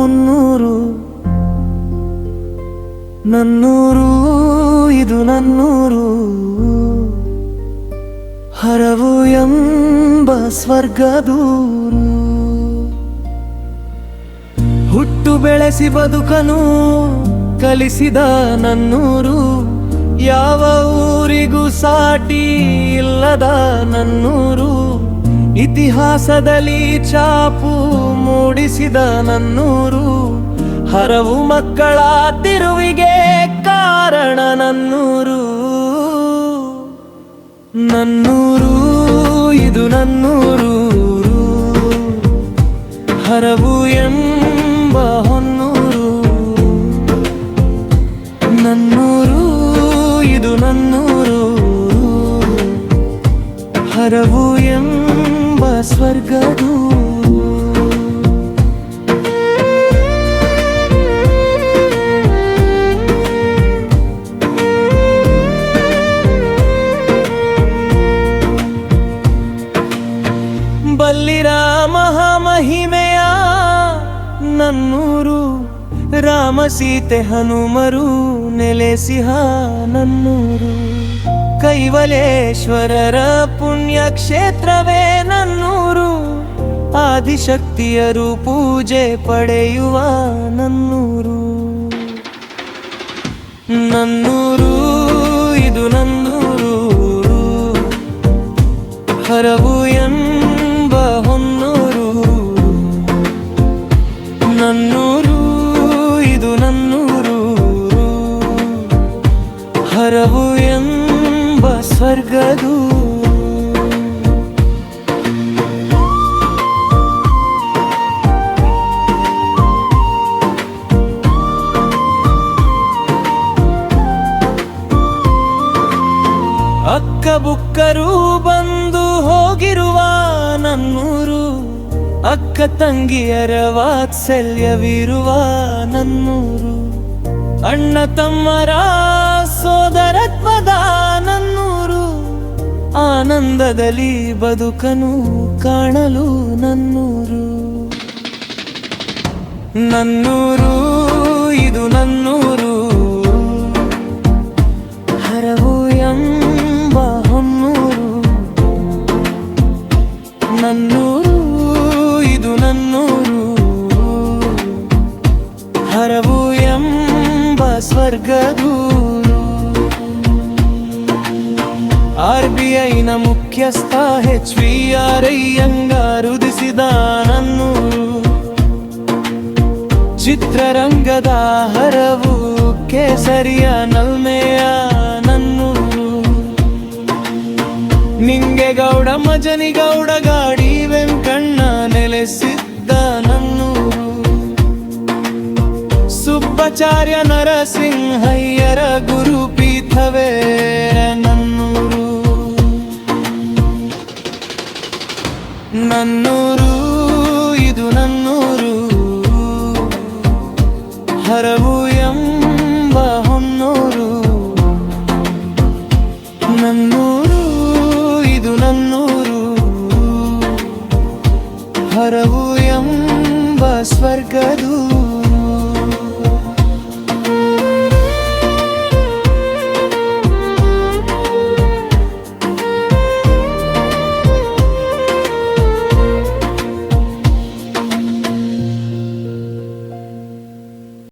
ಹೊನ್ನೂರು. ನನ್ನೂರು ಇದು ನನ್ನೂರು, ಹರವು ಎಂಬ ಸ್ವರ್ಗದೂರು. ಹುಟ್ಟು ಬೆಳೆಸಿ ಬದುಕನು ಕಲಿಸಿದ ನನ್ನೂರು, ಯಾವ ಊರಿಗೂ ಸಾಟಿ ಇಲ್ಲದ ನನ್ನೂರು. ಇತಿಹಾಸದಲ್ಲಿ ಛಾಪು ಮೂಡಿಸಿದ ನನ್ನೂರು, ಹರವು ಮಕ್ಕಳ ತಿರುವಿಗೆ ಕಾರಣ ನನ್ನೂರು. ನನ್ನೂರು ಇದು ನನ್ನೂರು, ಹರವು ಎಂಬ ಹೊನ್ನೂರು. ನನ್ನೂರು ಇದು ನನ್ನೂರು, ಹರವು ಎಂಬ ಸ್ವರ್ಗದೂರು. ಬಲ್ಲಿರ ಮಹಾಮಹಿಮೆಯ ನನ್ನೂರು, ರಾಮ ಸೀತೆ ಹನುಮರು ನೆಲೆಸಿಹ ನನ್ನೂರು. ಕೈವಲೇಶ್ವರರ ಪುಣ್ಯಕ್ಷೇತ್ರವೇ ನನ್ನೂರು, ಆದಿಶಕ್ತಿಯರು ಪೂಜೆ ಪಡೆಯುವ ನನ್ನೂರು. ನನ್ನೂರು ಇದು ನನ್ನೂರು, ಹರವು ಎಂಬ ಹೊನ್ನೂರು. ನನ್ನೂರು ಇದು ನನ್ನೂರು, ಹರವು ಎಂಬ ಸ್ವರ್ಗದೂರು. ಅಕ್ಕ ಬುಕ್ಕರು ಬಂದು ಹೋಗಿರುವ ನನ್ನೂರು, ಅಕ್ಕ ತಂಗಿಯರ ವಾತ್ಸಲ್ಯವಿರುವ ನನ್ನೂರು. ಅಣ್ಣ ತಮ್ಮರ ಸೋದರತ್ವದ ನನ್ನೂರು, ಆನಂದದಲ್ಲಿ ಬದುಕನು ಕಾಣಲು ನನ್ನೂರು. ನನ್ನೂರು ಇದು ನನ್ನೂರು, ಹರವು ಎಂಬ ಹೊನ್ನೂರು. ನನ್ನೂರು ಇದು ನನ್ನೂರು, ಹರವು ಎಂಬ ಸ್ವರ್ಗದೂರು. RBIನ ಮುಖ್ಯಸ್ಥ HVR ಅಯ್ಯಂಗಾರ್ ಉದಿಸಿದ ನನ್ನೂರು. ಚಿತ್ರರಂಗದ ಹರವು ಕೇಸರಿಯ ನಲ್ಮೆಯ ನನ್ನೂರು. ನಿಂಗೇಗೌಡ ಮಜನಿಗೌಡ ಗಾಡಿ ವೆಂಕಣ್ಣ ನೆಲೆಸಿದ್ದ ನನ್ನೂರು. ಸುಬ್ಬಚಾರ್ಯ ನರಸಿಂಹಯ್ಯರ ಗುರುಪೀಠವೇ ನನ್ನೂರು. ನನ್ನೂರು ಇದು ನನ್ನೂರು, ಹರವು ಎಂಬ ಹೊನ್ನೂರು. ನನ್ನೂರು ಇದು ನನ್ನೂರು, ಹರವು ಎಂಬ ಸ್ವರ್ಗದೂರು.